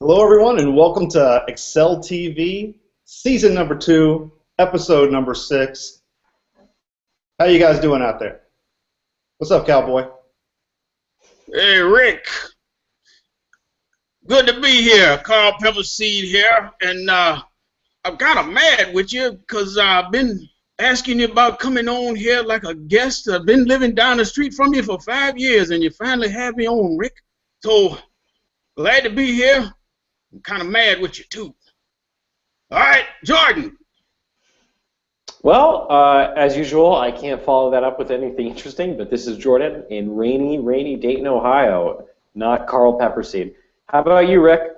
Hello, everyone, and welcome to Excel TV, season number 2, episode number 6. How you guys doing out there? What's up, cowboy? Hey, Rick. Good to be here. Carl Pepperseed here, and I'm kind of mad with you because I've been asking you about coming on here like a guest. I've been living down the street from you for 5 years, and you finally have me on, Rick. So, glad to be here. I'm kind of mad with you, too. All right, Jordan. Well, as usual, I can't follow that up with anything interesting, but this is Jordan in rainy Dayton, Ohio, not Carl Pepperseed. How about you, Rick?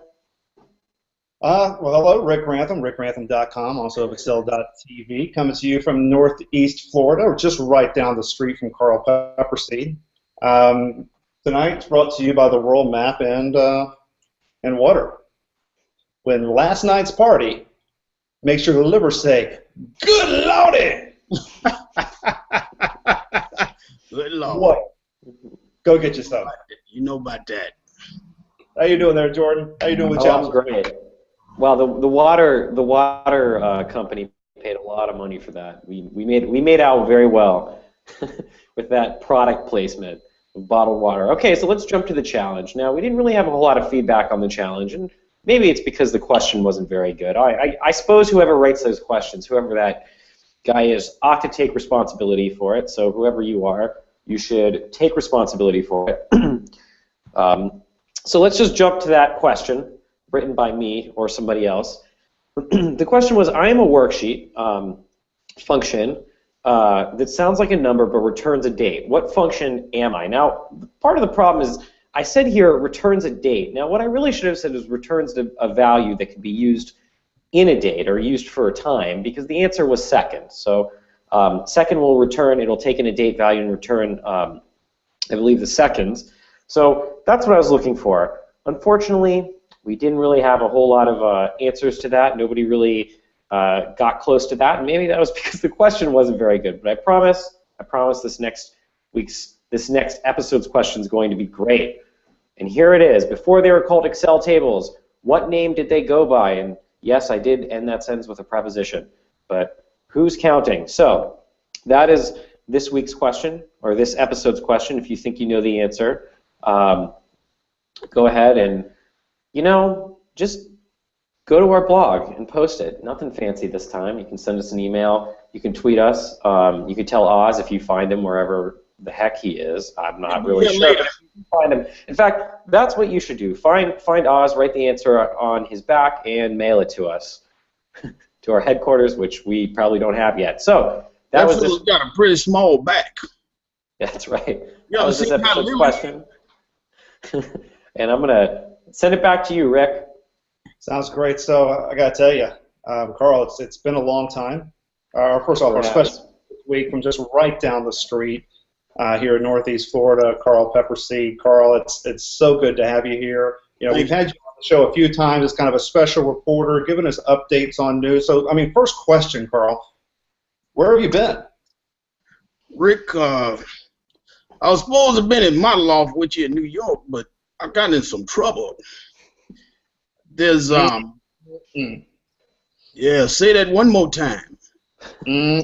Well, hello, Rick Rantham, rickrantham.com, also of Excel.tv, coming to you from Northeast Florida, or just right down the street from Carl Pepperseed. Tonight, it's brought to you by the World Map and Water. When last night's party makes your liver say, "Good Lordy!" Good Lord. What? Go get yourself. You know about that. How you doing there, Jordan? How you doing with jobs? I'm great. Well, the water company paid a lot of money for that. We made out very well with that product placement of bottled water. Okay, so let's jump to the challenge. Now, we didn't really have a whole lot of feedback on the challenge, and maybe it's because the question wasn't very good. I suppose whoever writes those questions, whoever that guy is, ought to take responsibility for it. So whoever you are, you should take responsibility for it. So let's just jump to that question, written by me or somebody else. The question was, I am a worksheet function that sounds like a number but returns a date. What function am I? Now, part of the problem is I said here it returns a date. Now, what I really should have said is returns a value that can be used in a date or used for a time, because the answer was second. So second will return, it'll take in a date value and return, I believe, the seconds. So that's what I was looking for. Unfortunately, we didn't really have a whole lot of answers to that. Nobody really got close to that, and maybe that was because the question wasn't very good. But I promise this next episode's question is going to be great. And here it is. Before they were called Excel tables, what name did they go by? And yes, I did end that sentence with a preposition. But who's counting? So that is this week's question, or this episode's question. If you think you know the answer, go ahead and, just go to our blog and post it. Nothing fancy this time. You can send us an email. You can tweet us. You can tell Oz if you find him wherever the heck he is. I'm not really sure. But if you can find him. In fact, that's what you should do. Find Oz, write the answer on his back, and mail it to us, to our headquarters, which we probably don't have yet. So that was this. Got a pretty small back. That's right. Yeah, that was this episode's question. And I'm gonna send it back to you, Rick. Sounds great. So I got to tell you, Carl, it's been a long time. First of all, our special this week from just right down the street here in Northeast Florida, Carl Pepperseed. Carl, it's so good to have you here. We've had you on the show a few times as kind of a special reporter, giving us updates on news. So, first question, Carl, where have you been? Rick, I was supposed to have been in my loft with you in New York, but I got in some trouble. There's yeah, say that one more time. Yeah,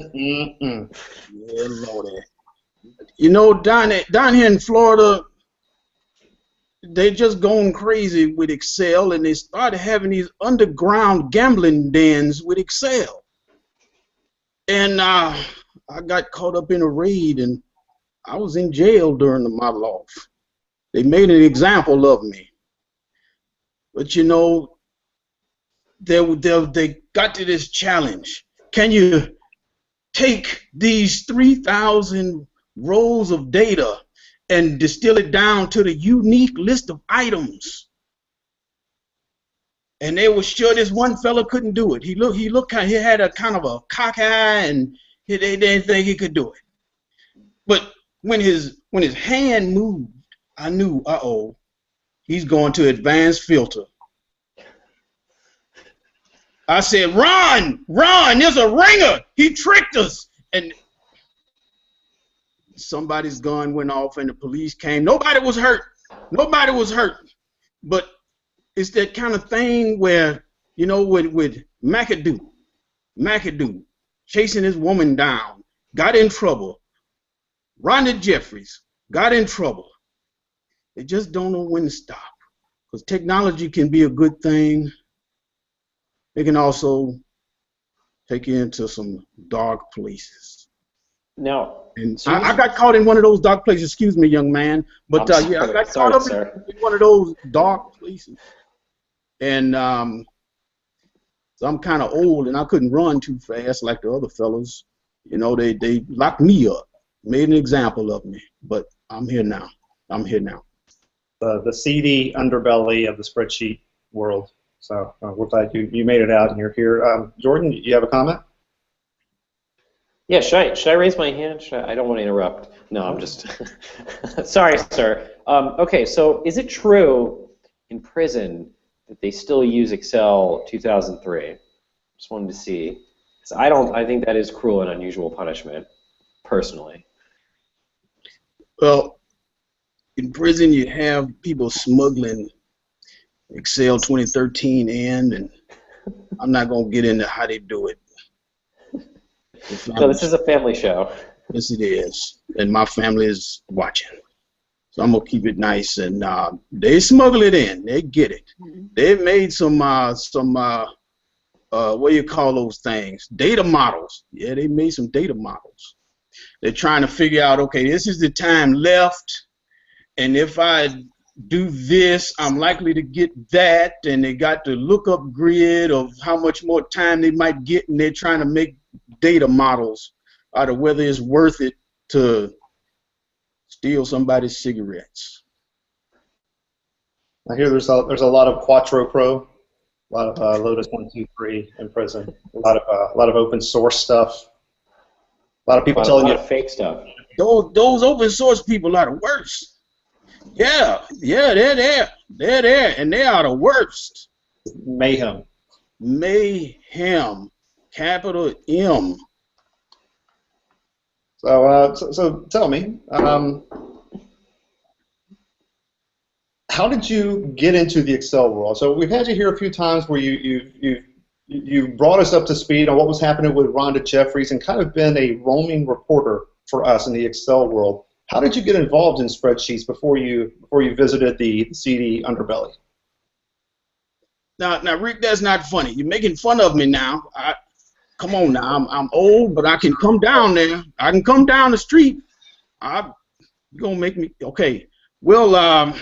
Lordy. Down here in Florida, they just gone crazy with Excel, and they started having these underground gambling dens with Excel. And I got caught up in a raid, and I was in jail during my loft. They made an example of me. But they got to this challenge. Can you take these 3,000 rows of data and distill it down to the unique list of items? And they were sure this one fella couldn't do it. He had a kind of a cock eye, and they didn't think he could do it. But when his hand moved, I knew, he's going to advanced filter. I said, run, there's a ringer. He tricked us. And somebody's gun went off and the police came. Nobody was hurt. But it's that kind of thing where, you know, with McAdoo chasing his woman down, got in trouble. Rhonda Jeffries got in trouble. They just don't know when to stop. Because technology can be a good thing. It can also take you into some dark places. Now, and I got caught in one of those dark places. Excuse me, young man. But I got caught up in one of those dark places. And so I'm kind of old, and I couldn't run too fast like the other fellas. You know, they locked me up, made an example of me. But I'm here now. The seedy underbelly of the spreadsheet world. So we're glad you made it out and you're here. Jordan, you have a comment? Yeah, should I raise my hand? I don't want to interrupt. No, I'm just sorry, sir. Okay, so is it true in prison that they still use Excel 2003? Just wanted to see. I think that is cruel and unusual punishment, personally. Well, in prison you have people smuggling Excel 2013 in, and I'm not going to get into how they do it. No, this is a family show. Yes, it is, and my family is watching. So I'm gonna keep it nice, and they smuggle it in. They get it. They've made some what do you call those things? Data models. Yeah, they made some data models. They're trying to figure out, okay, this is the time left, and if I do this, I'm likely to get that, and they got the lookup grid of how much more time they might get, and they're trying to make data models out of whether it's worth it to steal somebody's cigarettes. I hear there's a lot of Quattro Pro, a lot of Lotus 123 in prison, a lot of open source stuff, a lot of people telling you fake stuff. Those open source people are the worst. Yeah, they're there, and they are the worst. Mayhem, capital M. So tell me, how did you get into the Excel world? So we've had you here a few times where you brought us up to speed on what was happening with Rhonda Jeffries and kind of been a roaming reporter for us in the Excel world. How did you get involved in spreadsheets before you visited the seedy underbelly? Now, Rick, that's not funny. You're making fun of me now. Come on now. I'm old, but I can come down there. I can come down the street. You're gonna make me okay. Well,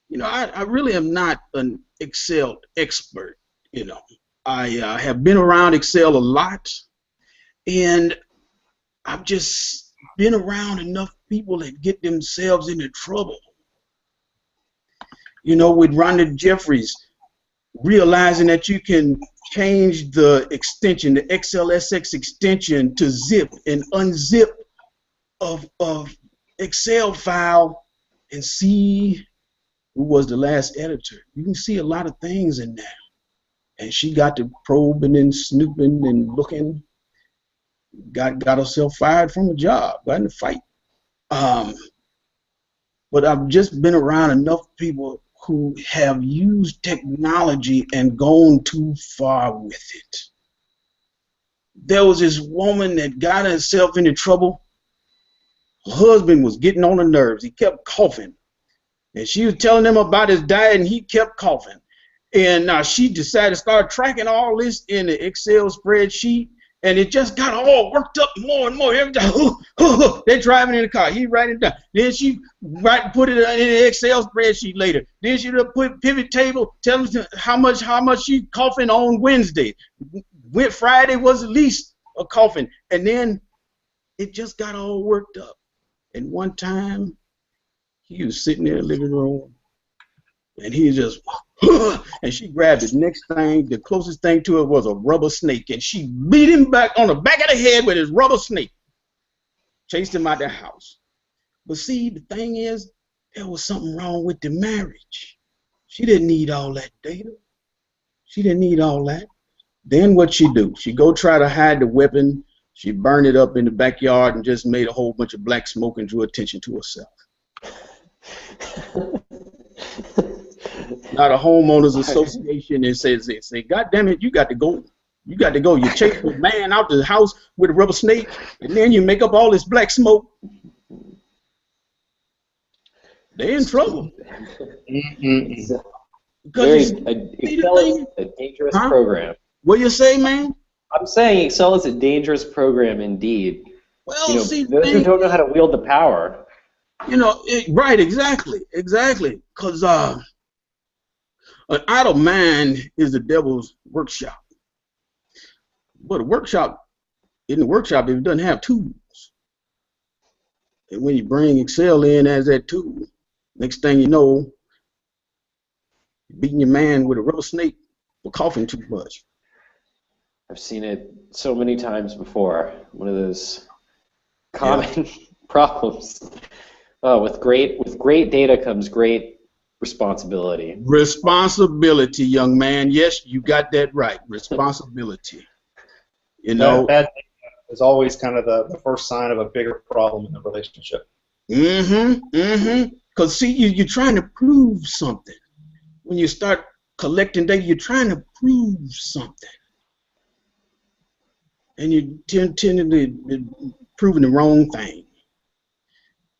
you know, I really am not an Excel expert. You know, I have been around Excel a lot, and I've just been around enough people that get themselves into trouble. You know, with Rhonda Jeffries, realizing that you can change the extension, the XLSX extension, to zip and unzip of Excel file and see who was the last editor. You can see a lot of things in there. And she got to probing and snooping and looking. Got herself fired from a job, got in a fight. But I've just been around enough people who have used technology and gone too far with it. There was this woman that got herself into trouble. Her husband was getting on her nerves. He kept coughing. And she was telling him about his diet, and he kept coughing. And she decided to start tracking all this in the Excel spreadsheet. And it just got all worked up more and more every time. They're driving in the car. He writing it down. Then she put it in the Excel spreadsheet later. Then she put pivot table, tell them how much she coughing on Wednesday. Friday was at least a coughing. And then it just got all worked up. And one time he was sitting in the living room, and he just and she grabbed the next thing. The closest thing to it was a rubber snake, and she beat him back on the back of the head with his rubber snake. Chased him out the house. But see, the thing is, there was something wrong with the marriage. She didn't need all that data. She didn't need all that. Then what she do? She go try to hide the weapon. She burned it up in the backyard and just made a whole bunch of black smoke and drew attention to herself. Not a homeowners association that says, they say, God damn it, you got to go. You got to go. You chase the man out the house with a rubber snake, and then you make up all this black smoke. They're in trouble. Excel is a dangerous program. What you say, man? I'm saying Excel is a dangerous program indeed. Well, see, those who don't know how to wield the power. Right, exactly. Because an idle mind is the devil's workshop. But in the workshop, it doesn't have tools. And when you bring Excel in as that tool, next thing you know, you're beating your man with a rubber snake for coughing too much. I've seen it so many times before. One of those common problems. With great data comes great responsibility. Responsibility, young man. Yes, you got that right. Responsibility. Bad data is always kind of the first sign of a bigger problem in the relationship. Because see, you're trying to prove something. When you start collecting data, you're trying to prove something. And you tend to be proving the wrong thing.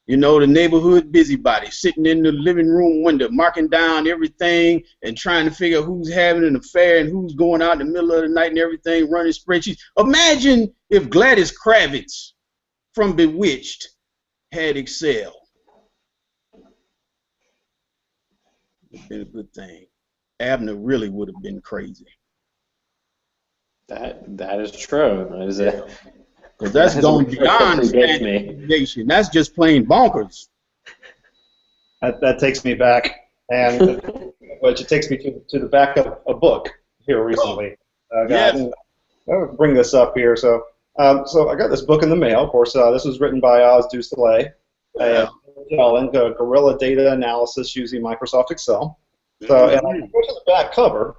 The neighborhood busybody sitting in the living room window, marking down everything and trying to figure out who's having an affair and who's going out in the middle of the night and everything, running spreadsheets. Imagine if Gladys Kravitz from Bewitched had Excel. It would have been a good thing. Abner really would have been crazy. That is true. Because that's going beyond standard deviation. That's just plain bonkers. That takes me back, and but it takes me to the back of a book here recently. I'll bring this up here. So I got this book in the mail. Of course, this was written by Oz du Soleil, Guerrilla Data Analysis using Microsoft Excel. So, and I go to the back cover,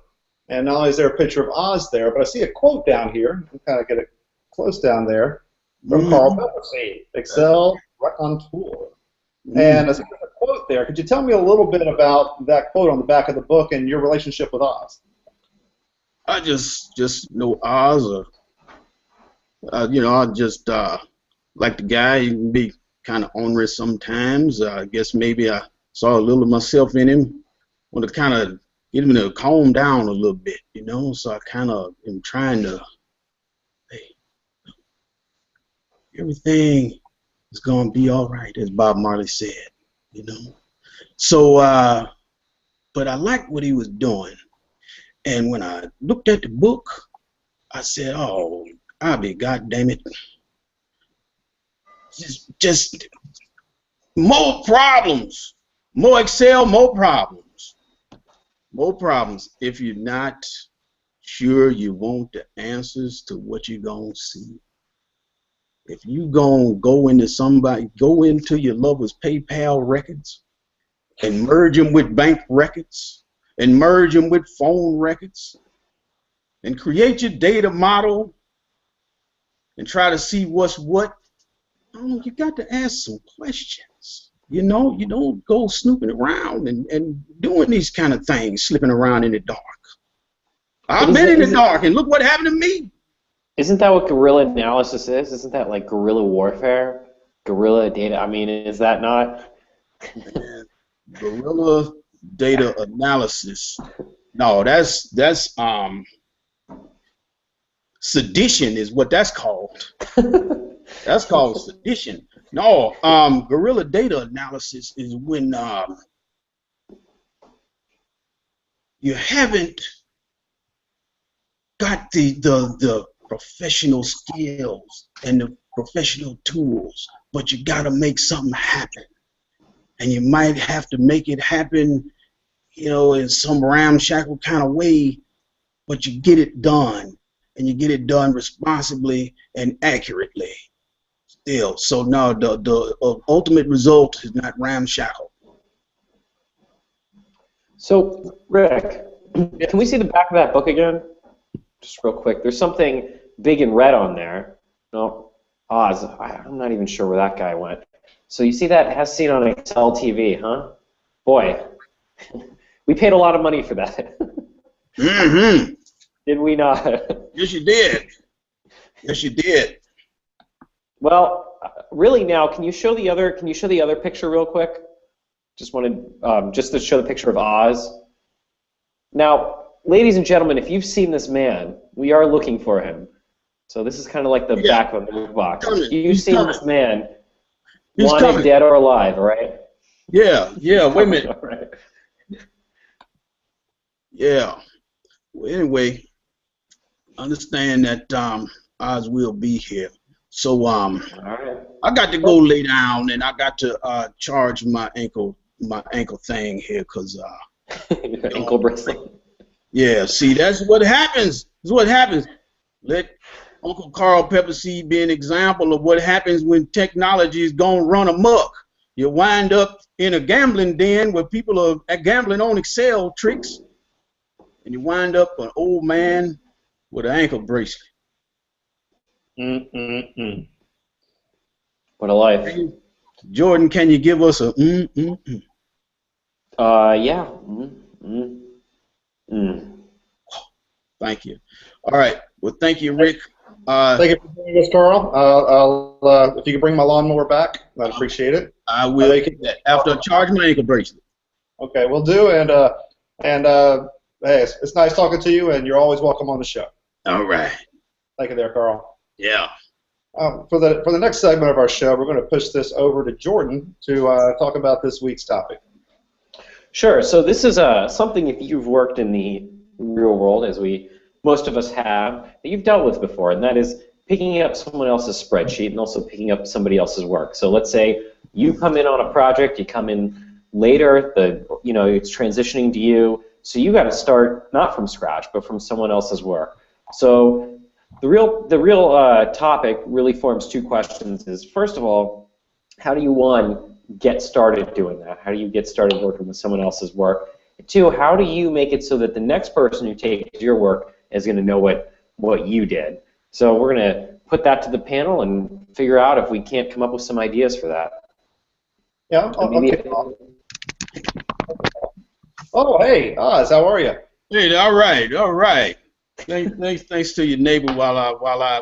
and not only is there a picture of Oz there, but I see a quote down here. I'll kind of get it close down there from Carl Pepperseed, Excel Raconteur. And I see a quote there. Could you tell me a little bit about that quote on the back of the book and your relationship with Oz? I just know Oz. I just like the guy. He can be kind of onerous sometimes. I guess maybe I saw a little of myself in him. Want to kind of get him to calm down a little bit, So I kind of am trying to, everything is going to be all right, as Bob Marley said, So, but I liked what he was doing. And when I looked at the book, I said, oh, I'll be goddamn it. Just more problems. More Excel, more problems. More problems if you're not sure you want the answers to what you're going to see. If you go into your lover's PayPal records and merge them with bank records and merge them with phone records and create your data model and try to see what's what, you got to ask some questions. You don't go snooping around and doing these kind of things, slipping around in the dark. I've been in the dark, and look what happened to me. Isn't that what guerrilla analysis is? Isn't that like guerrilla warfare? Guerrilla data? I mean, is that not? Guerrilla data analysis. No, that's sedition is what that's called. That's called sedition. No, guerrilla data analysis is when you haven't got the professional skills and the professional tools, but you got to make something happen. And you might have to make it happen, in some ramshackle kind of way, but you get it done, and you get it done responsibly and accurately. Still, so now the ultimate result is not ramshackle. So, Rick, can we see the back of that book again? Just real quick. There's something big in red on there. No, Oz. I'm not even sure where that guy went. So you see that? It has seen on Excel TV, huh? Boy, We paid a lot of money for that. Mm-hmm. Did we not? Yes, you did. Yes, you did. Well, really now, can you show the other picture real quick? Just wanted just to show the picture of Oz. Now, ladies and gentlemen, if you've seen this man, we are looking for him. So this is kind of like the back of the box. If you've seen this man, wanted dead or alive, all right? Yeah, wait a minute. All right. Yeah. Well, anyway, understand that Oz will be here. So All right. I got to go lay down, and I got to charge my ankle thing here, cause ankle bracelet. Yeah, see, that's what happens. That's what happens. Let Uncle Carl Pepperseed be an example of what happens when technology is gonna run amok. You wind up in a gambling den where people are gambling on Excel tricks, and you wind up an old man with an ankle bracelet. What a life. Jordan, can you give us a Yeah. Thank you. All right. Well, thank you, Rick. Thank you for doing this, Carl. If you can bring my lawnmower back, I'd appreciate it. I will get that after I charge my ankle bracelet. Okay, we'll do. And hey, it's nice talking to you, and you're always welcome on the show. All right. Thank you there, Carl. Yeah. For the next segment of our show, we're going to push this over to Jordan to talk about this week's topic. Sure. So this is something, if you've worked in the real world, as most of us have, that you've dealt with before, and that is picking up someone else's spreadsheet and also picking up somebody else's work. So let's say you come in on a project, you come in later, it's transitioning to you, so you got to start not from scratch, but from someone else's work. So the real topic really forms two questions. Is first of all, how do you, one, get started doing that? How do you get started working with someone else's work? Two, how do you make it so that the next person who takes your work is going to know what you did? So we're going to put that to the panel and figure out if we can't come up with some ideas for that. Yeah. Okay. Oh, hey, Oz, how are you? Hey, all right. Thanks to your neighbor while I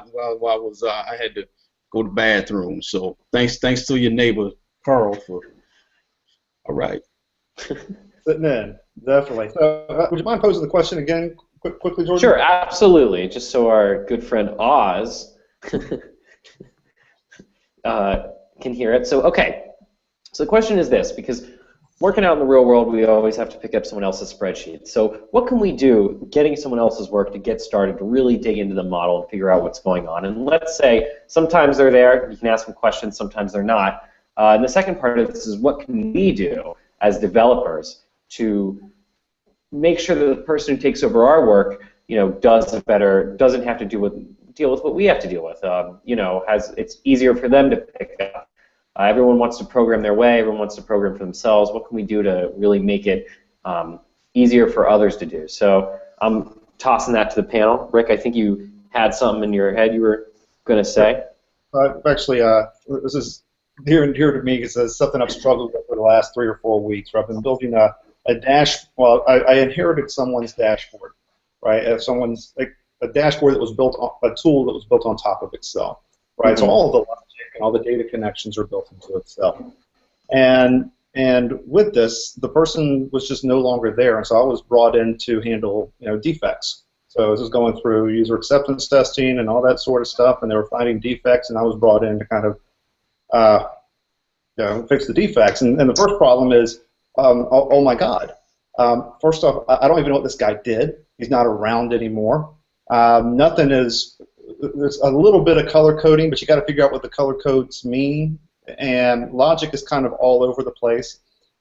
had to go to the bathroom. So thanks to your neighbor Carl for. All right. Sitting in, definitely. So, would you mind posing the question again, quickly, Jordan? Sure, absolutely. Just so our good friend Oz can hear it. So, okay. So the question is this, because working out in the real world, we always have to pick up someone else's spreadsheet. So what can we do getting someone else's work to get started, to really dig into the model and figure out what's going on? And let's say sometimes they're there, you can ask them questions, sometimes they're not. And the second part of this is what can we do as developers to make sure that the person who takes over our work, doesn't have to deal with what we have to deal with. It's easier for them to pick up. Everyone wants to program their way. Everyone wants to program for themselves. What can we do to really make it easier for others to do? So I'm tossing that to the panel. Rick, I think you had something in your head you were going to say. Actually, this is near and dear to me because it's something I've struggled with for the last 3 or 4 weeks. Where I've been building a I inherited someone's dashboard, right? A dashboard that was built on a tool that was built on top of Excel, right? Mm-hmm. So all of the logic and all the data connections are built into Excel. And with this, the person was just no longer there, and so I was brought in to handle defects. So this is going through user acceptance testing and all that sort of stuff, and they were finding defects, and I was brought in to kind of fix the defects. And the first problem is, oh my God. First off, I don't even know what this guy did. He's not around anymore. There's a little bit of color coding, but you got to figure out what the color codes mean, and logic is kind of all over the place.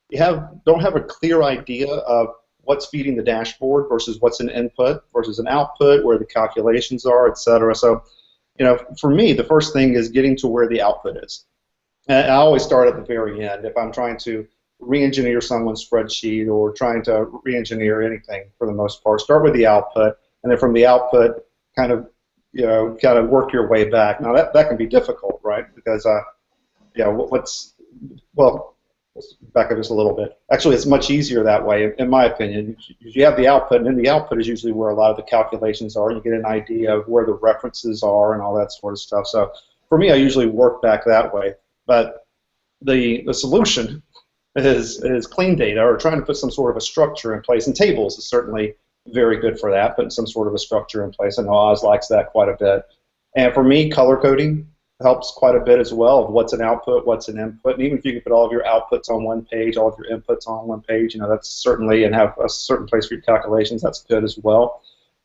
You don't have a clear idea of what's feeding the dashboard versus what's an input versus an output, where the calculations are, etc. So, for me, the first thing is getting to where the output is. And I always start at the very end if I'm trying to re-engineer someone's spreadsheet or trying to re-engineer anything for the most part. Start with the output, and then from the output, kind of work your way back. Now that can be difficult, right? Because let's back up just a little bit. Actually, it's much easier that way, in my opinion. You have the output, and then the output is usually where a lot of the calculations are. You get an idea of where the references are and all that sort of stuff. So for me, I usually work back that way. But the solution is clean data, or trying to put some sort of a structure in place. And tables is certainly very good for that, putting some sort of a structure in place. I know Oz likes that quite a bit. And for me, color coding helps quite a bit as well, of what's an output, what's an input. And even if you can put all of your outputs on one page, all of your inputs on one page, that's certainly, and have a certain place for your calculations, that's good as well.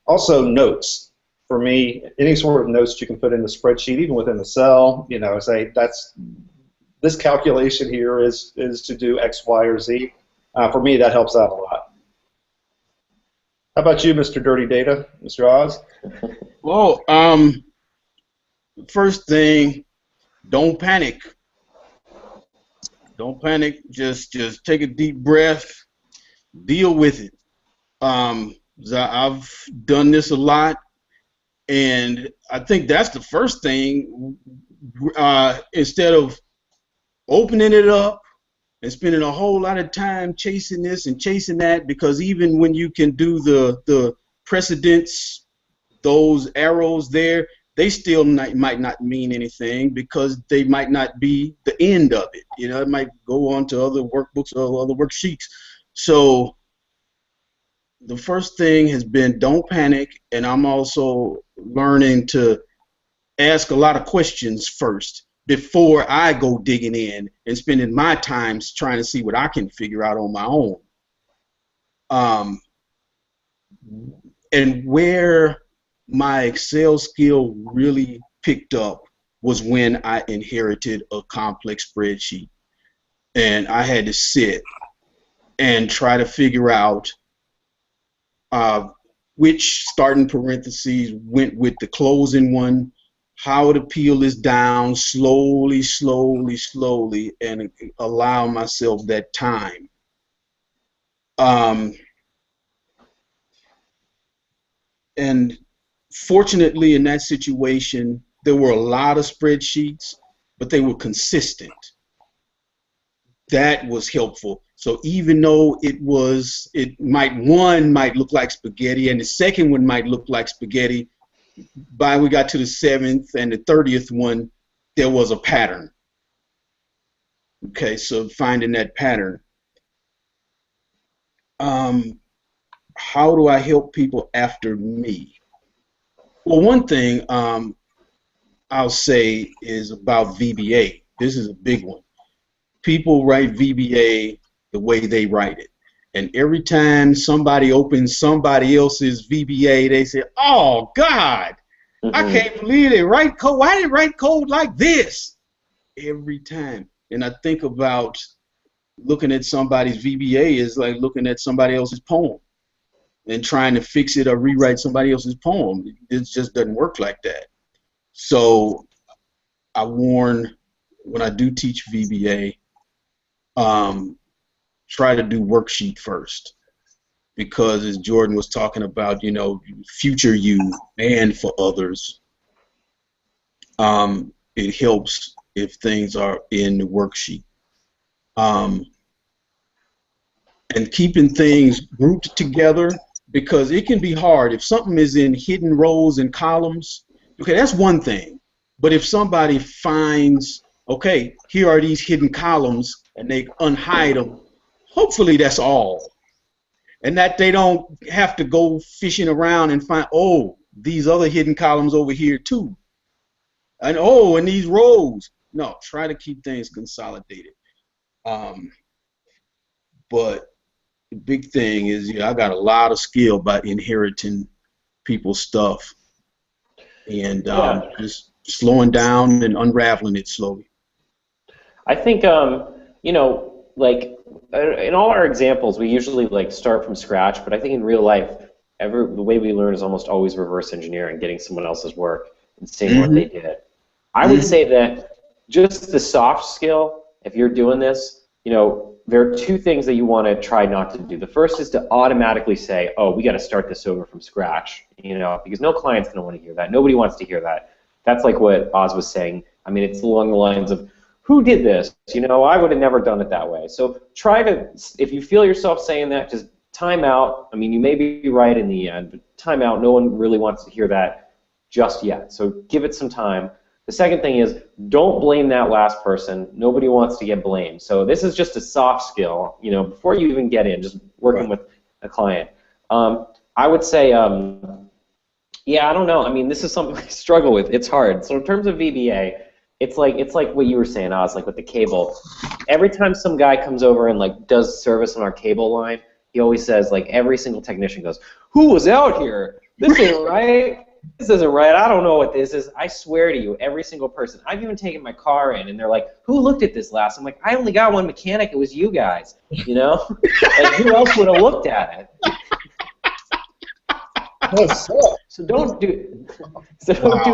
Also, notes. For me, any sort of notes you can put in the spreadsheet, even within the cell, say this calculation here is to do X, Y, or Z. For me, that helps out a lot. How about you, Mr. Dirty Data, Mr. Oz? Well, first thing, don't panic. Don't panic. Just take a deep breath. Deal with it. I've done this a lot, and I think that's the first thing. Instead of opening it up and spending a whole lot of time chasing this and chasing that, because even when you can do the precedents, those arrows there, they still might not mean anything, because they might not be the end of it. It might go on to other workbooks or other worksheets. So the first thing has been don't panic, and I'm also learning to ask a lot of questions first before I go digging in and spending my time trying to see what I can figure out on my own. And where my Excel skill really picked up was when I inherited a complex spreadsheet, and I had to sit and try to figure out which starting parentheses went with the closing one, how to peel this down slowly, and allow myself that time. And fortunately, in that situation, there were a lot of spreadsheets, but they were consistent. That was helpful. So even though one might look like spaghetti, and the second one might look like spaghetti, by we got to the 7th and the 30th one, there was a pattern. Okay, so finding that pattern. How do I help people after me? Well, one thing I'll say is about VBA. This is a big one. People write VBA the way they write it. And every time somebody opens somebody else's VBA, they say, "Oh God, I can't believe they write code. Why did they write code like this?" Every time. And I think about looking at somebody's VBA is like looking at somebody else's poem and trying to fix it or rewrite somebody else's poem. It just doesn't work like that. So I warn, when I do teach VBA, try to do worksheet first, because as Jordan was talking about, future you and for others, it helps if things are in the worksheet. And keeping things grouped together, because it can be hard. If something is in hidden rows and columns, okay, that's one thing. But if somebody finds, okay, here are these hidden columns, and they unhide them, hopefully that's all. And that they don't have to go fishing around and find, oh, these other hidden columns over here too. And oh, and these rows. No, try to keep things consolidated. But the big thing is, I got a lot of skill by inheriting people's stuff, and just slowing down and unraveling it slowly. I think, like in all our examples, we usually start from scratch, but I think in real life, the way we learn is almost always reverse engineering, getting someone else's work and seeing what they did. I would say that just the soft skill, if you're doing this, there are two things that you want to try not to do. The first is to automatically say, oh, we got to start this over from scratch, because no client's going to want to hear that. Nobody wants to hear that. That's like what Oz was saying. I mean, it's along the lines of, who did this? You know, I would have never done it that way. So try to, if you feel yourself saying that, just time out. I mean, you may be right in the end, but time out. No one really wants to hear that just yet. So give it some time. The second thing is, don't blame that last person. Nobody wants to get blamed. So this is just a soft skill, you know, before you even get in, just working with a client. I would say, yeah, I don't know. I mean, this is something I struggle with. It's hard. So in terms of VBA, it's like what you were saying, Oz, like with the cable. Every time some guy comes over and like does service on our cable line, he always says, like, every single technician goes, "Who was out here? This ain't right. This isn't right. I don't know what this is." I swear to you, every single person. I've even taken my car in, and they're like, "Who looked at this last?" I'm like, "I only got one mechanic. It was you guys." You know, like who else would have looked at it? So don't do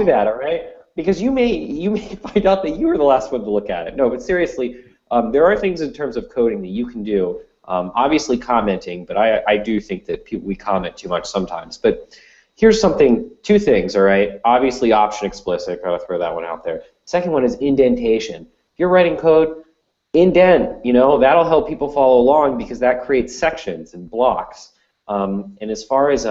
that, all right? Because you may find out that you were the last one to look at it. No, but seriously, there are things in terms of coding that you can do. Obviously commenting, but I do think that we comment too much sometimes. But here's two things, all right? Obviously option explicit, gotta throw that one out there. Second one is indentation. If you're writing code, indent, you know, that'll help people follow along because that creates sections and blocks. And as far as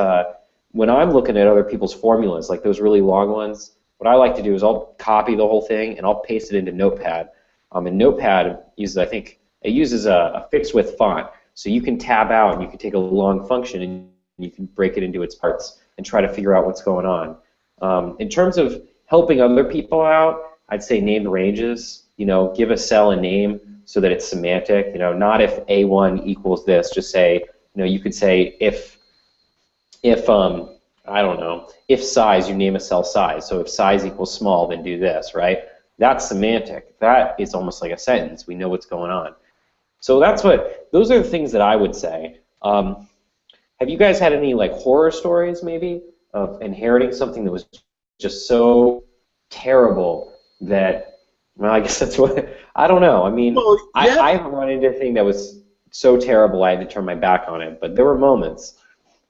when I'm looking at other people's formulas, like those really long ones, what I like to do is I'll copy the whole thing and I'll paste it into Notepad. And Notepad uses, I think, it uses a fixed width font, so you can tab out and you can take a long function and you can break it into its parts and try to figure out what's going on. In terms of helping other people out, I'd say name the ranges. You know, give a cell a name so that it's semantic. You know, not if A1 equals this. Just say, you know, you could say if I don't know, if size, you name a cell size. So if size equals small, then do this, right? That's semantic. That is almost like a sentence. We know what's going on. So those are the things that I would say. Have you guys had any like horror stories maybe of inheriting something that was just so terrible that, well, I guess that's what, I don't know. I mean, well, yeah. I haven't run into anything that was so terrible I had to turn my back on it, but there were moments.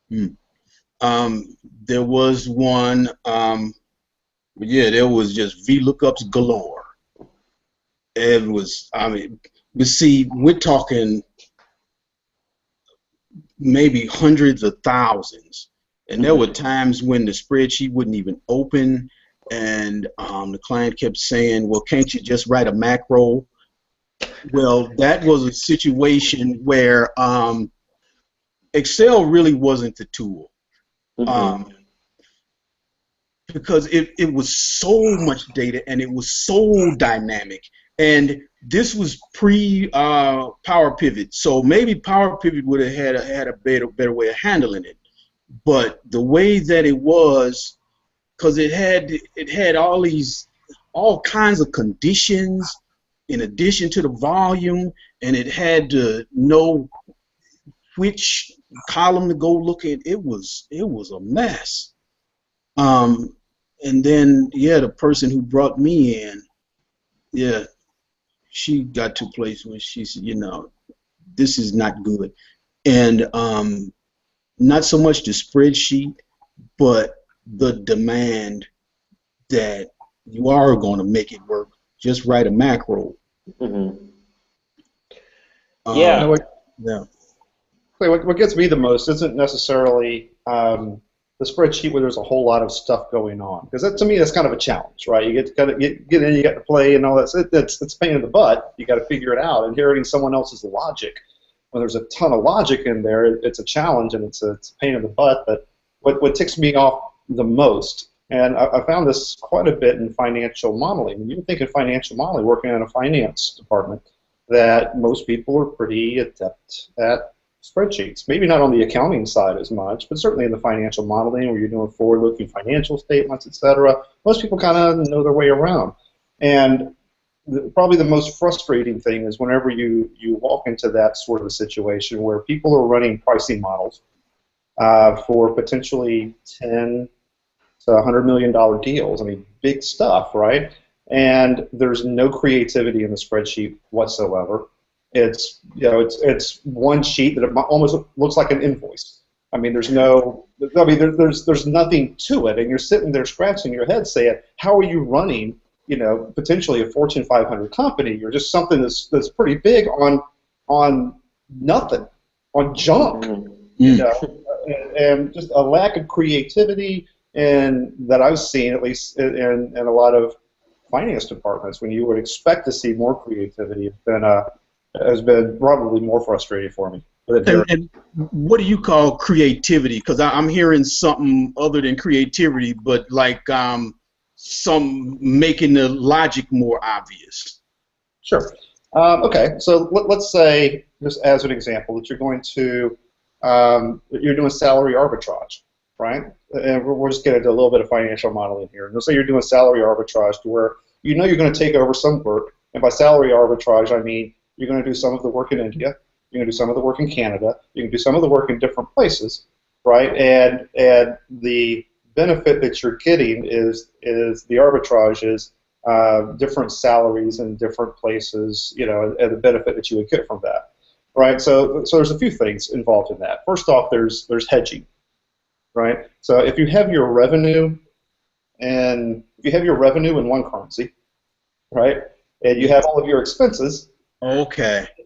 There was one, yeah, there was just VLOOKUPs galore. It was, I mean, but see, we're talking maybe hundreds of thousands. And there were times when the spreadsheet wouldn't even open, and the client kept saying, well, can't you just write a macro? Well, that was a situation where Excel really wasn't the tool. Because it was so much data and it was so dynamic. And this was pre-Power Pivot, so maybe Power Pivot would have had a better way of handling it. But the way that it was, because it had all kinds of conditions in addition to the volume, and it had to know which column to go look at. It was a mess. And then, yeah, the person who brought me in, yeah, she got to a place where she said, you know, this is not good. And not so much the spreadsheet, but the demand that you are going to make it work. Just write a macro. Yeah. Yeah. What gets me the most isn't necessarily the spreadsheet where there's a whole lot of stuff going on, because that, to me, that's kind of a challenge, right? You get to kind of get in, you got to play, and all that. It's a pain in the butt. You got to figure it out. Inheriting someone else's logic, when there's a ton of logic in there, it's a challenge and it's a pain in the butt. But what ticks me off the most, and I found this quite a bit in financial modeling. When you think of financial modeling, working in a finance department, that most people are pretty adept at spreadsheets. Maybe not on the accounting side as much, but certainly in the financial modeling where you're doing forward-looking financial statements, etc. Most people kind of know their way around. And probably the most frustrating thing is whenever you walk into that sort of a situation where people are running pricing models for potentially $10 to $100 million deals. I mean, big stuff, right? And there's no creativity in the spreadsheet whatsoever. It's, you know, it's one sheet that almost looks like an invoice. I mean, there's nothing to it, and you're sitting there scratching your head saying, how are you running, potentially a Fortune 500 company, or just something that's pretty big on nothing, on junk, and just a lack of creativity, and that I've seen at least in a lot of finance departments, when you would expect to see more creativity, has been probably more frustrating for me. And what do you call creativity? Because I'm hearing something other than creativity, but like some making the logic more obvious. Sure. Okay, so let's say, just as an example, that you're going to you're doing salary arbitrage, right? And we're just getting into a little bit of financial modeling here. Let's say you're doing salary arbitrage to where you're going to take over some work, and by salary arbitrage I mean you're going to do some of the work in India, you're going to do some of the work in Canada, you can do some of the work in different places, right? And the benefit that you're getting is the arbitrage is different salaries in different places, and the benefit that you would get from that, right? So there's a few things involved in that. First off, there's hedging, right? So if you have your revenue in one currency, right, and you have all of your expenses in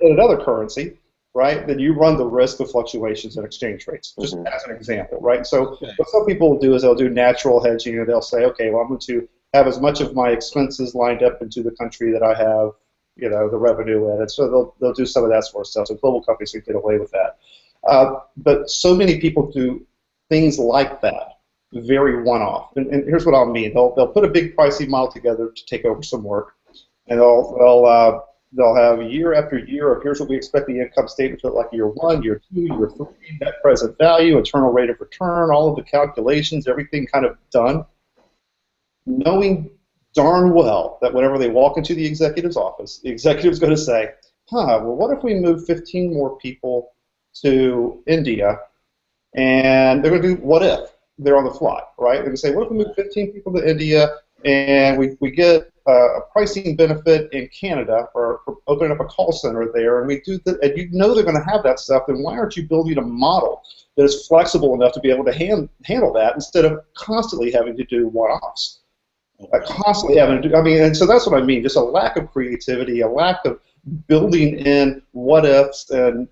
another currency, right, then you run the risk of fluctuations in exchange rates, just as an example, right? So what some people will do is they'll do natural hedging, and they'll say, okay, well, I'm going to have as much of my expenses lined up into the country that I have, the revenue in, and so they'll do some of that sort of stuff. So global companies can get away with that. But so many people do things like that, very one-off. And here's what I'll mean. They'll put a big pricing model together to take over some work, and they'll have year after year of here's what we expect the income statement to look like year 1, year 2, year 3, net present value, internal rate of return, all of the calculations, everything kind of done, knowing darn well that whenever they walk into the executive's office, the executive's going to say, well, what if we move 15 more people to India, and they're going to do what if? They're on the fly, right? They're going to say, what if we move 15 people to India, and we get a pricing benefit in Canada for opening up a call center there, and we do and they're going to have that stuff, then why aren't you building a model that is flexible enough to be able to handle that instead of constantly having to do one-offs? Constantly having to do, and so that's what I mean, just a lack of creativity, a lack of building in what-ifs, and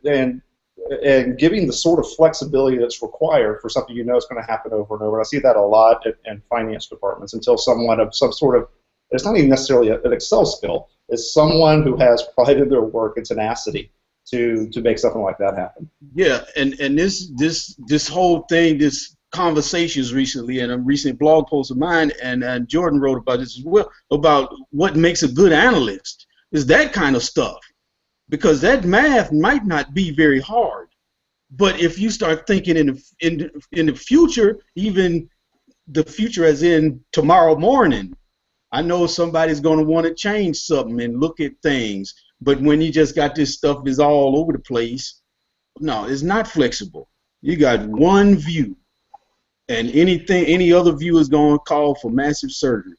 giving the sort of flexibility that's required for something is going to happen over and over. And I see that a lot in finance departments until someone of some sort of, it's not even necessarily an Excel skill, it's someone who has pride in their work and tenacity to make something like that happen. Yeah, and this whole thing, this conversations recently, and a recent blog post of mine, and Jordan wrote about this as well, about what makes a good analyst is that kind of stuff. Because that math might not be very hard, but if you start thinking in the future, even the future as in tomorrow morning, I know somebody's going to want to change something and look at things, but when you just got this stuff is all over the place, no, it's not flexible. You got one view, and any other view is going to call for massive surgery.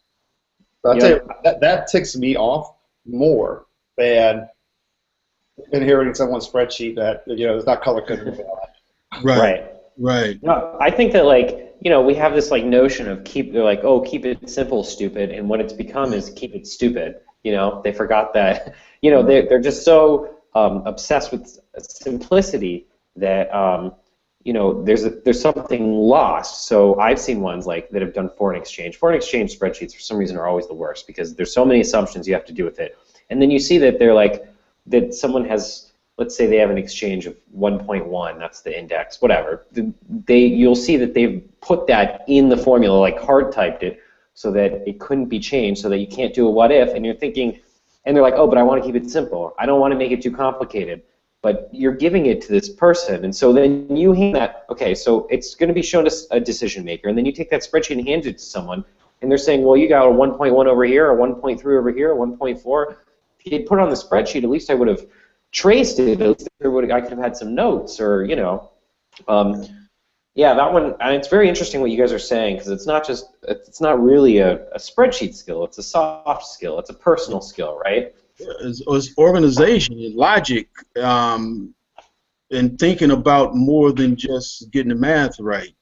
I'll tell you, that ticks me off more than inheriting someone's spreadsheet that is not color coded. Right. No, I think that we have this notion of keep it simple, stupid, and what it's become is keep it stupid. They forgot that. They're just so obsessed with simplicity that there's something lost. So I've seen ones that have done foreign exchange. Foreign exchange spreadsheets for some reason are always the worst because there's so many assumptions you have to do with it, and then you see that they're that someone has, let's say they have an exchange of 1.1, that's the index, whatever. You'll see that they've put that in the formula, hard typed it, so that it couldn't be changed, so that you can't do a what if, and you're thinking, and they're like, oh, but I want to keep it simple. I don't want to make it too complicated. But you're giving it to this person, and so then you hand that, okay, so it's going to be shown to a decision maker, and then you take that spreadsheet and hand it to someone, and they're saying, well, you got a 1.1 over here, a 1.3 over here, a 1.4. If you had put it on the spreadsheet, at least I would have traced it. At least I could have had some notes, or yeah, that one. And it's very interesting what you guys are saying, because it's not really a spreadsheet skill. It's a soft skill. It's a personal skill, right? It's organization and logic, and thinking about more than just getting the math right,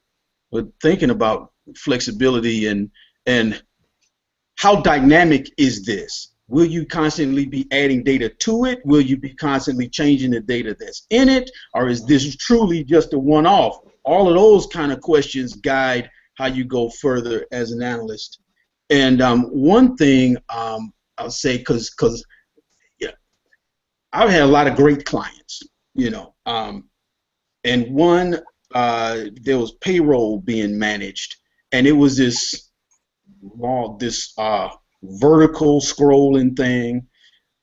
but thinking about flexibility and how dynamic is this? Will you constantly be adding data to it? Will you be constantly changing the data that's in it? Or is this truly just a one-off? All of those kind of questions guide how you go further as an analyst. And one thing I'll say, because yeah, I've had a lot of great clients, you know, and one, there was payroll being managed, and it was this vertical scrolling thing,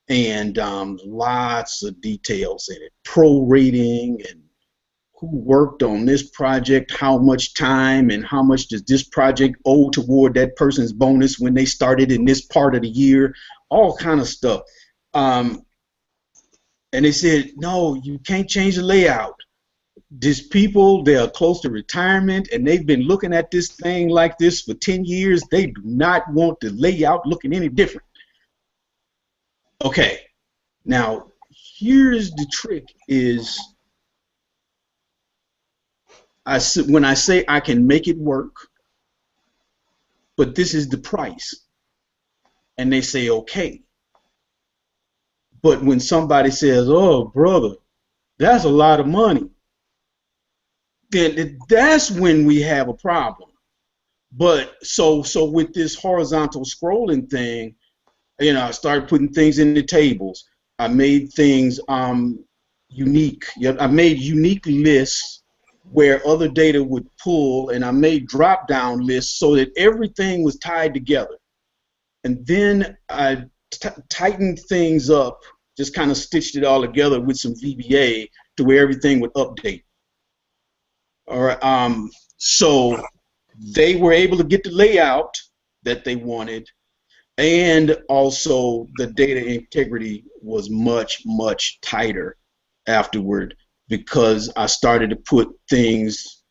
and lots of details in it, prorating and who worked on this project, how much time, and how much does this project owe toward that person's bonus when they started in this part of the year, all kind of stuff. And they said, no, you can't change the layout. These people, they are close to retirement, and they've been looking at this thing like this for 10 years. They do not want the layout looking any different. Okay, now here's the trick is, when I say I can make it work, but this is the price, and they say okay. But when somebody says, oh, brother, that's a lot of money, then that's when we have a problem. But so with this horizontal scrolling thing, you know, I started putting things in the tables. I made things unique. I made unique lists where other data would pull, and I made drop-down lists so that everything was tied together. And then I tightened things up, just kind of stitched it all together with some VBA to where everything would update. All right, so they were able to get the layout that they wanted, and also the data integrity was much, much tighter afterward, because I started to put things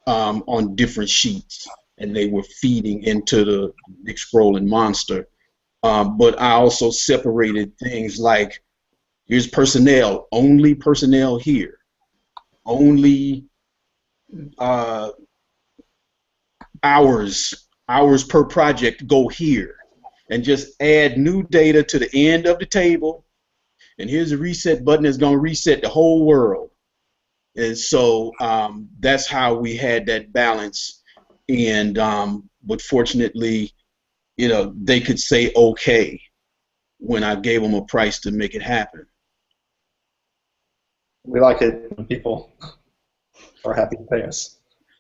on different sheets, and they were feeding into the big scrolling monster. But I also separated things like, here's personnel, only personnel here, only hours per project go here, and just add new data to the end of the table, and here's a reset button that's going to reset the whole world. And so that's how we had that balance. And but fortunately, you know, they could say okay when I gave them a price to make it happen. We like it when people are happy to pay us.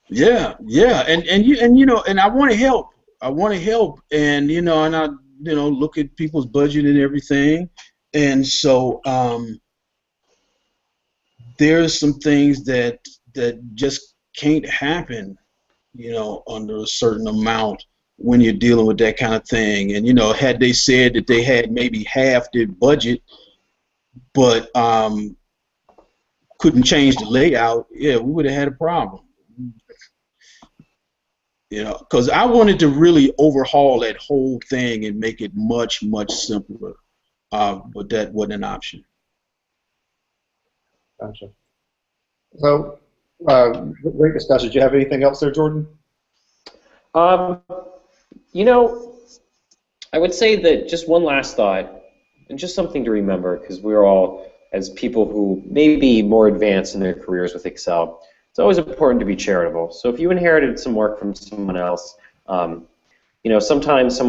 Yeah, yeah, and you know, and I want to help. I want to help, and you know, and I look at people's budget and everything, and so there's some things that just can't happen, you know, under a certain amount when you're dealing with that kind of thing. And you know, had they said that they had maybe half their budget, but couldn't change the layout, yeah, we would have had a problem. You know, because I wanted to really overhaul that whole thing and make it much, much simpler, but that wasn't an option. Gotcha. So, great discussion. Do you have anything else there, Jordan? You know, I would say that just one last thought, and just something to remember, because we're all, as people who may be more advanced in their careers with Excel, it's always important to be charitable. So if you inherited some work from someone else, you know, sometimes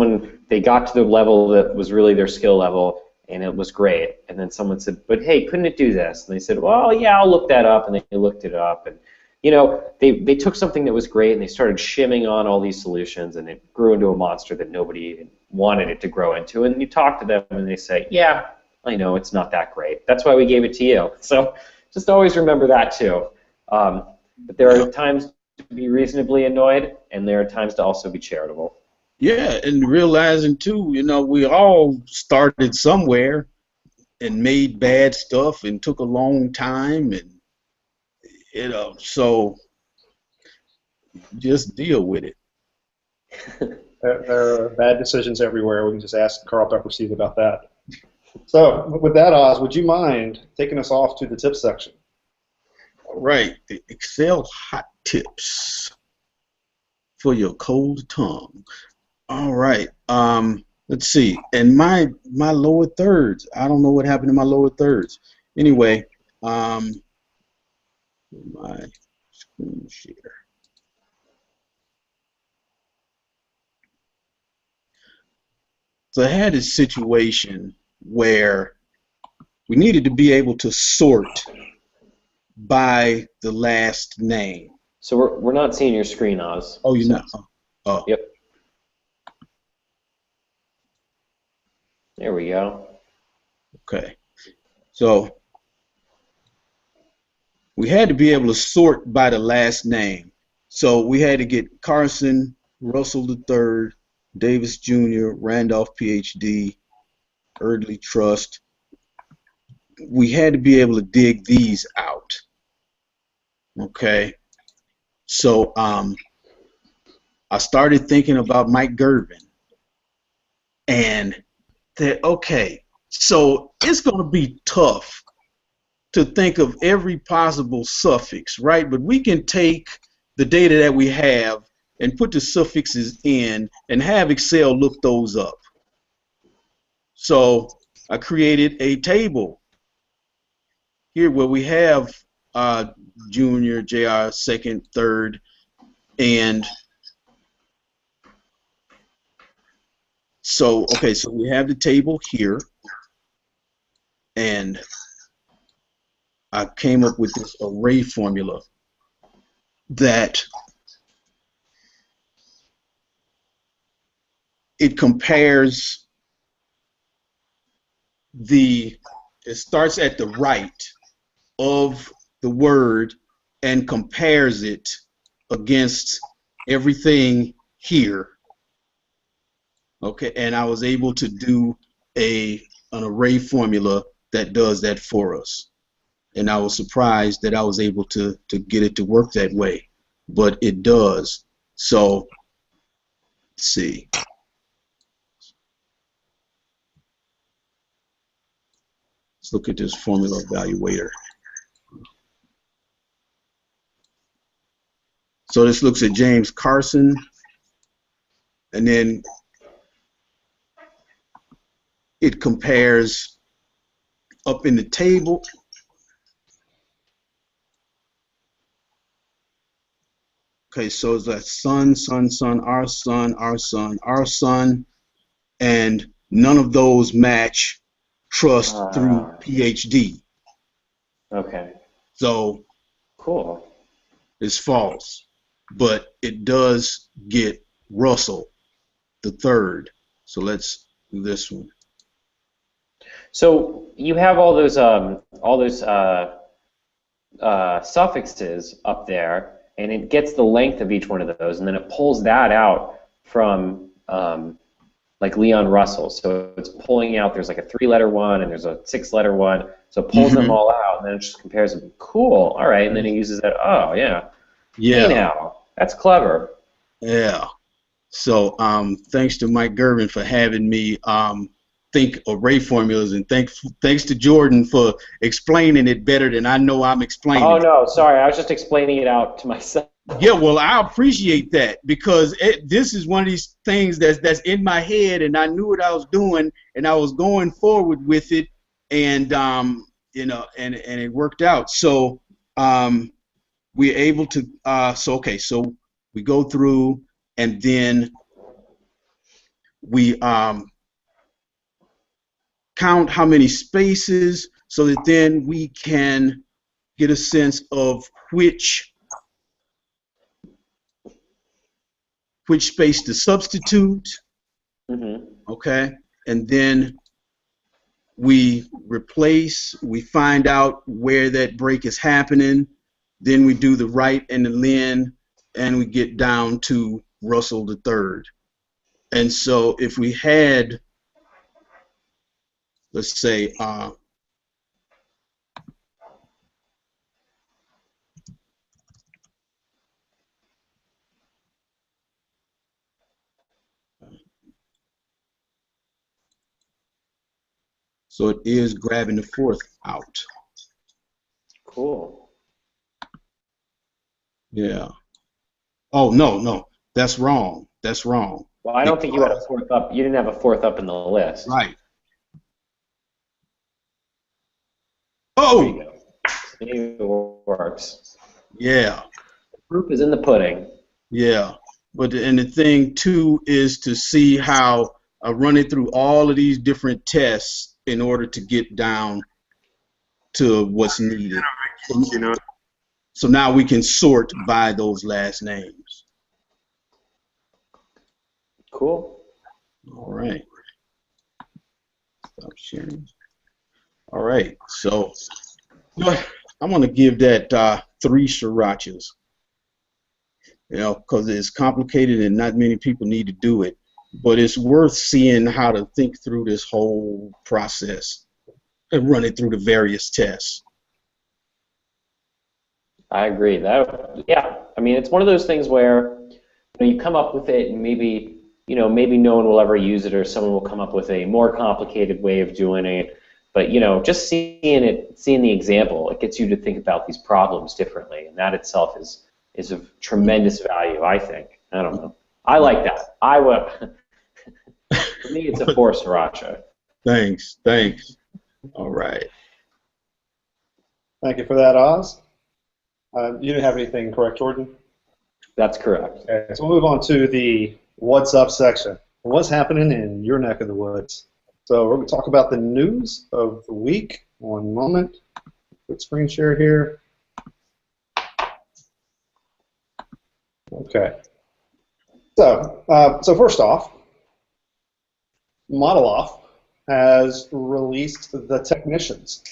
they got to the level that was really their skill level, and it was great, and then someone said, but hey, couldn't it do this? And they said, well, yeah, I'll look that up, and they looked it up, and you know, they took something that was great and they started shimming on all these solutions, and it grew into a monster that nobody wanted it to grow into. And you talk to them and they say, yeah, I know, it's not that great. That's why we gave it to you. So just always remember that too. But there are times to be reasonably annoyed, and there are times to also be charitable. Yeah, and realizing too, you know, we all started somewhere and made bad stuff and took a long time, and you know, so just deal with it. There are bad decisions everywhere. We can just ask Carl Pepperseed about that. So with that, Oz, would you mind taking us off to the tips section? All right, the Excel hot tips for your cold tongue. All right, Let's see. And my lower thirds. I don't know what happened to my lower thirds. Anyway, my screen share. So I had a situation where we needed to be able to sort by the last name. So we're not seeing your screen, Oz. Oh, you're so, not? Oh. Yep. There we go. Okay. So we had to be able to sort by the last name. So we had to get Carson, Russell III, Davis Jr., Randolph PhD, Erdley Trust. We had to be able to dig these out. Okay. So I started thinking about Mike Gervin and that, okay, so it's going to be tough to think of every possible suffix, right? But we can take the data that we have and put the suffixes in and have Excel look those up. So I created a table here where we have junior, JR, second, third, and so, okay, so we have the table here, and I came up with this array formula that it compares it starts at the right of the word and compares it against everything here. Okay, and I was able to do an array formula that does that for us. And I was surprised that I was able to get it to work that way, but it does. So, let's see. Let's look at this formula evaluator. So this looks at James Carson, and then it compares up in the table. Okay, so it's that son, our son, our son, our son, and none of those match trust through PhD. Okay. So cool. It's false, but it does get Russell the third. So let's do this one. So you have all those suffixes up there, and it gets the length of each one of those, and then it pulls that out from like Leon Russell. So it's pulling out, there's like a 3-letter one and there's a 6-letter one. So it pulls them all out, and then it just compares them. Cool. All right, and then it uses that. Oh yeah. Yeah. Hey now, that's clever. Yeah. So thanks to Mike Gervin for having me think array formulas, and thanks to Jordan for explaining it better than I know I'm explaining. Oh no, sorry, I was just explaining it out to myself. Yeah, well, I appreciate that, because this is one of these things that's in my head, and I knew what I was doing, and I was going forward with it, and you know, and it worked out. So we're able to so we go through, and then we count how many spaces, so that then we can get a sense of which space to substitute. Okay, and then we replace, we find out where that break is happening, then we do the right and the len, and we get down to Russell the third. And so if we had, let's say, so it is grabbing the fourth out. Cool. Yeah. Oh, no, that's wrong. That's wrong. Well, I don't think you had a fourth up. You didn't have a fourth up in the list. Right. There you Oh! go. It works. Yeah. The proof is in the pudding. Yeah. And the thing, too, is to see how running through all of these different tests in order to get down to what's needed. So now we can sort by those last names. Cool. All right. Stop sharing. All right. So I'm going to give that 3 srirachas. You know, because it's complicated and not many people need to do it. But it's worth seeing how to think through this whole process and run it through the various tests. I agree. Yeah. I mean, it's one of those things where you come up with it, and maybe maybe no one will ever use it, or someone will come up with a more complicated way of doing it. But just seeing the example, it gets you to think about these problems differently, and that itself is of tremendous value, I think. I don't know. I like that. I will. For me, it's a 4 sriracha. Thanks. All right. Thank you for that, Oz. You didn't have anything, correct, Jordan? That's correct. Okay, so we'll move on to the What's Up section. What's happening in your neck of the woods? So we're going to talk about the news of the week. One moment. Quick screen share here. Okay. So first off, Modeloff has released the Technicians.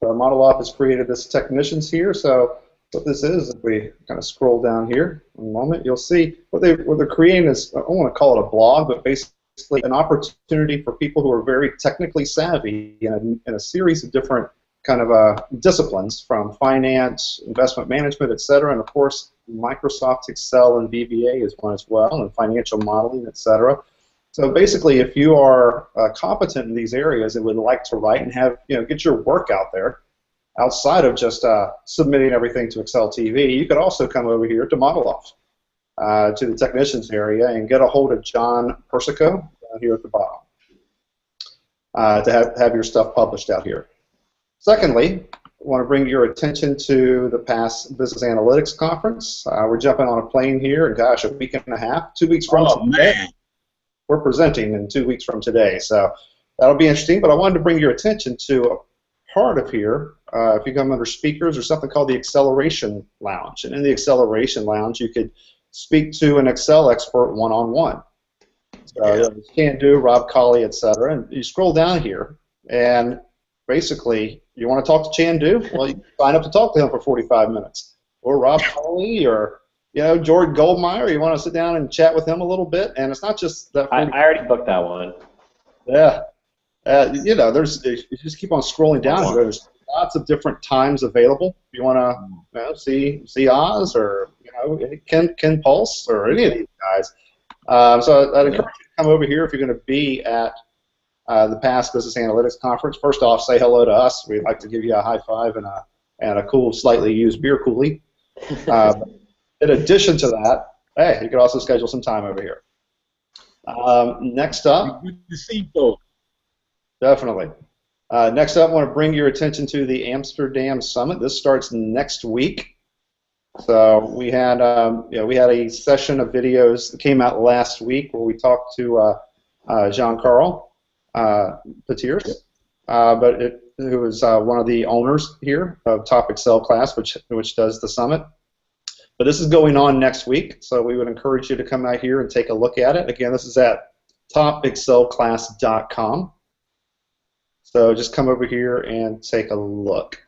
So Modeloff has created this Technicians here. So what this is, if we kind of scroll down here in a moment, you'll see what they're creating is, I don't want to call it a blog, but basically an opportunity for people who are very technically savvy in a series of different kind of disciplines, from finance, investment management, etc., and of course Microsoft Excel and VBA is one as well, and financial modeling, etc. So basically, if you are competent in these areas and would like to write and have get your work out there, outside of just submitting everything to Excel TV, you could also come over here to Modeloff, to the Technicians area, and get a hold of John Persico down here at the bottom to have your stuff published out here. Secondly, I want to bring your attention to the past Business Analytics Conference. We're jumping on a plane here, and gosh, a week and a half, 2 weeks from today. Man. We're presenting in 2 weeks from today, so that'll be interesting. But I wanted to bring your attention to a part of here. If you come under speakers, there's something called the Acceleration Lounge, and in the Acceleration Lounge, you could speak to an Excel expert one-on-one. So Can Do, Rob Colley, etc. And you scroll down here, and basically, you want to talk to Chan Do? Well, you can sign up to talk to him for 45 minutes. Or Rob Colley, or Jordan Goldmeier. You want to sit down and chat with him a little bit, and it's not just that. I already booked that one. Yeah. There's you just keep on scrolling down here. There's lots of different times available. If you want to see Oz or Ken Pulse or any of these guys. So I'd encourage you to come over here if you're going to be at the past Business Analytics Conference. First off, say hello to us. We'd like to give you a high five and a cool, slightly used beer coolie. In addition to that, hey, you could also schedule some time over here. Next up, Good to see folks. definitely. Next up, I want to bring your attention to the Amsterdam Summit. This starts next week. So we had a session of videos that came out last week where we talked to Jean-Carl Pepperseed, who is one of the owners here of Top Excel Class, which does the summit. But this is going on next week, so we would encourage you to come out here and take a look at it. Again, this is at topexcelclass.com. So just come over here and take a look.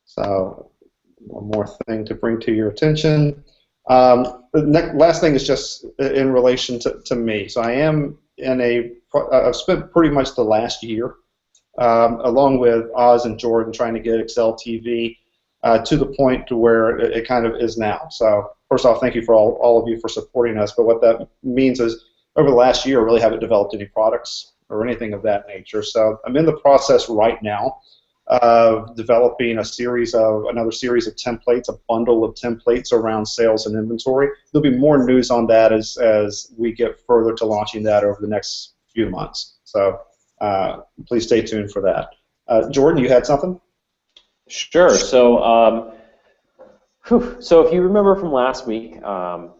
So one more thing to bring to your attention. The last thing is just in relation to me. So I am I've spent pretty much the last year, along with Oz and Jordan, trying to get Excel TV to the point to where it kind of is now. So first off, thank you for all of you for supporting us. But what that means is over the last year, I really haven't developed any products or anything of that nature. So I'm in the process right now of developing another series of templates, a bundle of templates around sales and inventory. There'll be more news on that as we get further to launching that over the next few months. So please stay tuned for that. Jordan, you had something? Sure. So, so if you remember from last week, not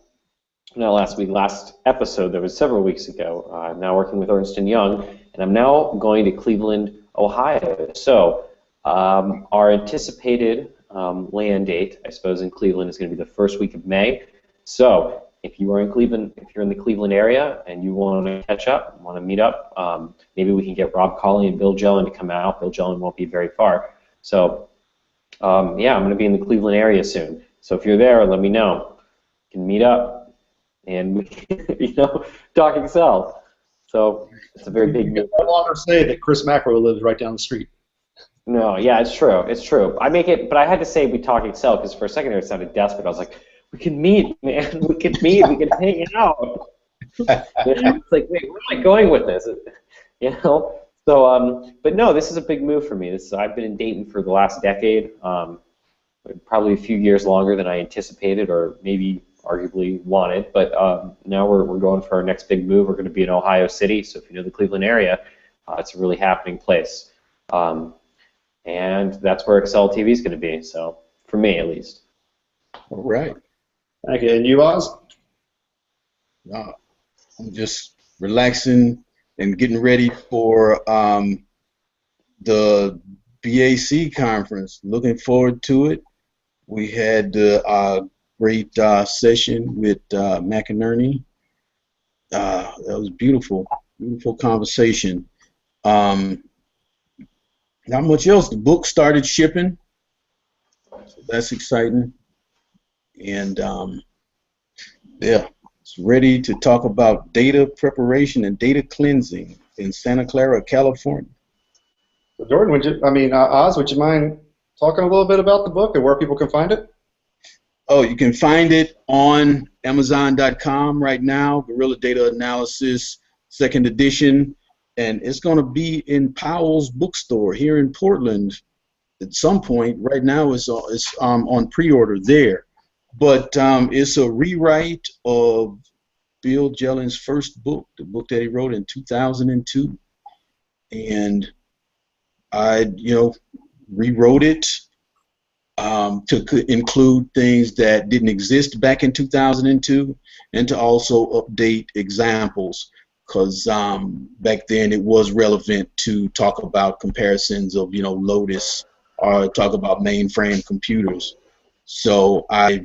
last week, last episode that was several weeks ago, I'm now working with Ernst & Young, and I'm now going to Cleveland, Ohio. So our anticipated land date, I suppose, in Cleveland is going to be the first week of May. So if you are in Cleveland, if you're in the Cleveland area and you want to catch up, want to meet up, maybe we can get Rob Colley and Bill Jellin to come out. Bill Jellin won't be very far. So yeah, I'm going to be in the Cleveland area soon. So if you're there, let me know. We can meet up and we can, talk Excel. So it's a very big. You can no longer say that Chris Macro lives right down the street. No, yeah, it's true. It's true. I make it, but I had to say we talk Excel because for a second there it sounded desperate. I was like, we can meet, man. We can meet. We can hang out. It's like, wait, where am I going with this? So, but no, this is a big move for me. I've been in Dayton for the last decade, probably a few years longer than I anticipated, or maybe arguably wanted. But now we're going for our next big move. We're going to be in Ohio City. So if you know the Cleveland area, it's a really happening place. And that's where Excel TV is going to be, so for me at least. All right. Thank you. And you, Oz? I'm just relaxing and getting ready for the BAC conference. Looking forward to it. We had a great session with McInerney. That was beautiful, beautiful conversation. Not much else. The book started shipping, so that's exciting. And yeah, it's ready to talk about data preparation and data cleansing in Santa Clara, California. So Jordan, Oz, would you mind talking a little bit about the book and where people can find it? Oh, you can find it on Amazon.com right now, Guerrilla Data Analysis, 2nd edition. And it's going to be in Powell's bookstore here in Portland at some point. Right now it's on pre-order there. But it's a rewrite of Bill Jellin's first book, the book that he wrote in 2002. And I, rewrote it to include things that didn't exist back in 2002 and to also update examples. Because back then it was relevant to talk about comparisons of, Lotus or talk about mainframe computers. So I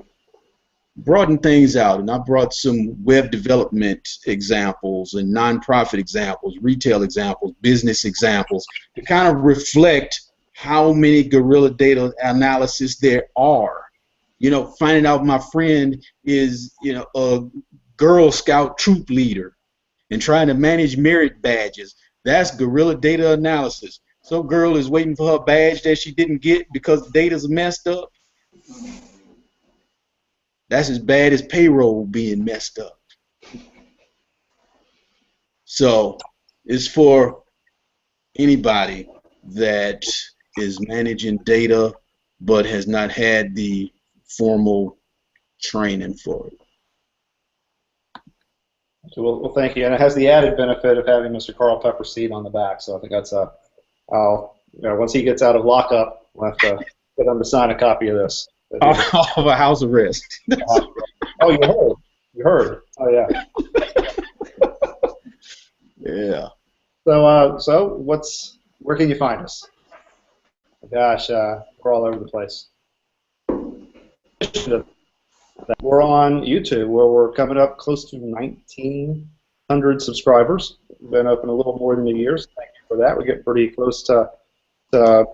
broadened things out, and I brought some web development examples and nonprofit examples, retail examples, business examples to kind of reflect how many guerrilla data analysis there are. Finding out my friend is, a Girl Scout troop leader and trying to manage merit badges. That's guerrilla data analysis. Some girl is waiting for her badge that she didn't get because the data's messed up. That's as bad as payroll being messed up. So it's for anybody that is managing data but has not had the formal training for it. Well, thank you, and it has the added benefit of having Mr. Carl Pepperseed on the back. So I think that's once he gets out of lockup, we'll have to get him to sign a copy of this. Of a house arrest. Oh, you heard. Oh, yeah. Yeah. So where can you find us? Gosh, we're all over the place. We're on YouTube, where we're coming up close to 1,900 subscribers. We've been open a little more than a year, so thank you for that. We're getting pretty close to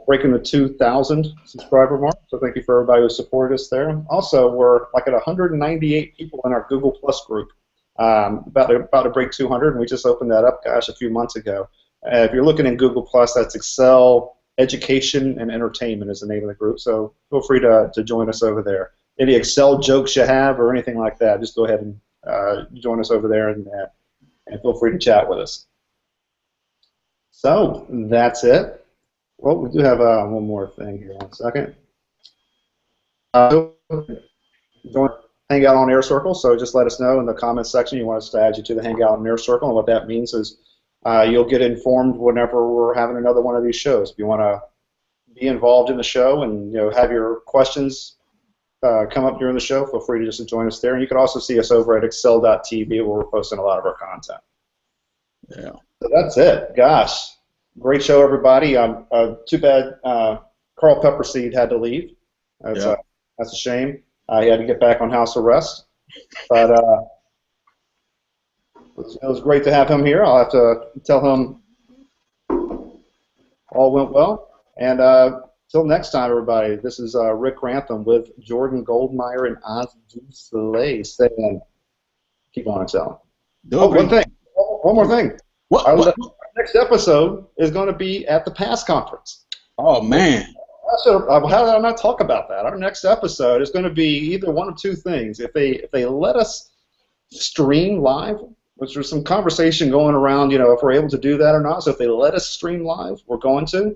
breaking the 2,000 subscriber mark, so thank you for everybody who supported us there. Also, we're like at 198 people in our Google Plus group, about to break 200, and we just opened that up, gosh, a few months ago. If you're looking in Google Plus, that's Excel, Education, and Entertainment is the name of the group, so feel free to join us over there. Any Excel jokes you have or anything like that, just go ahead and join us over there and feel free to chat with us. So that's it. Well, we do have one more thing here. 1 second. Join Hangout on Air Circle, so just let us know in the comments section you want us to add you to the Hangout on Air Circle, and what that means is you'll get informed whenever we're having another one of these shows. If you want to be involved in the show and have your questions come up during the show, feel free to just join us there. And you can also see us over at excel.tv where we're posting a lot of our content. Yeah. So that's it. Gosh, great show, everybody. Too bad Carl Pepperseed had to leave. That's a shame. He had to get back on house arrest. But it was great to have him here. I'll have to tell him all went well. And till next time, everybody, this is Rick Grantham with Jordan Goldmeier and Soleil saying, keep on excelling. One more thing. Our next episode is going to be at the PASS conference. Oh, man. How did I not talk about that? Our next episode is going to be either one of two things. If they let us stream live, which there's some conversation going around, if we're able to do that or not. So if they let us stream live, we're going to.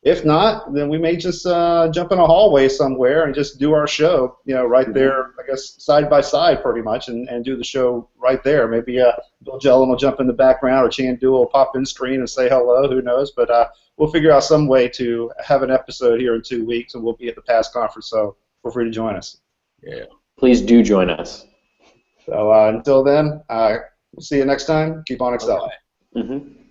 If not, then we may just jump in a hallway somewhere and just do our show, right there, I guess, side by side pretty much, and do the show right there. Maybe Bill Jellin will jump in the background, or Chandu will pop in screen and say hello, who knows. But we'll figure out some way to have an episode here in 2 weeks, and we'll be at the PASS conference, so feel free to join us. Yeah. Please do join us. So until then, we'll see you next time. Keep on excelling. Mm-hmm.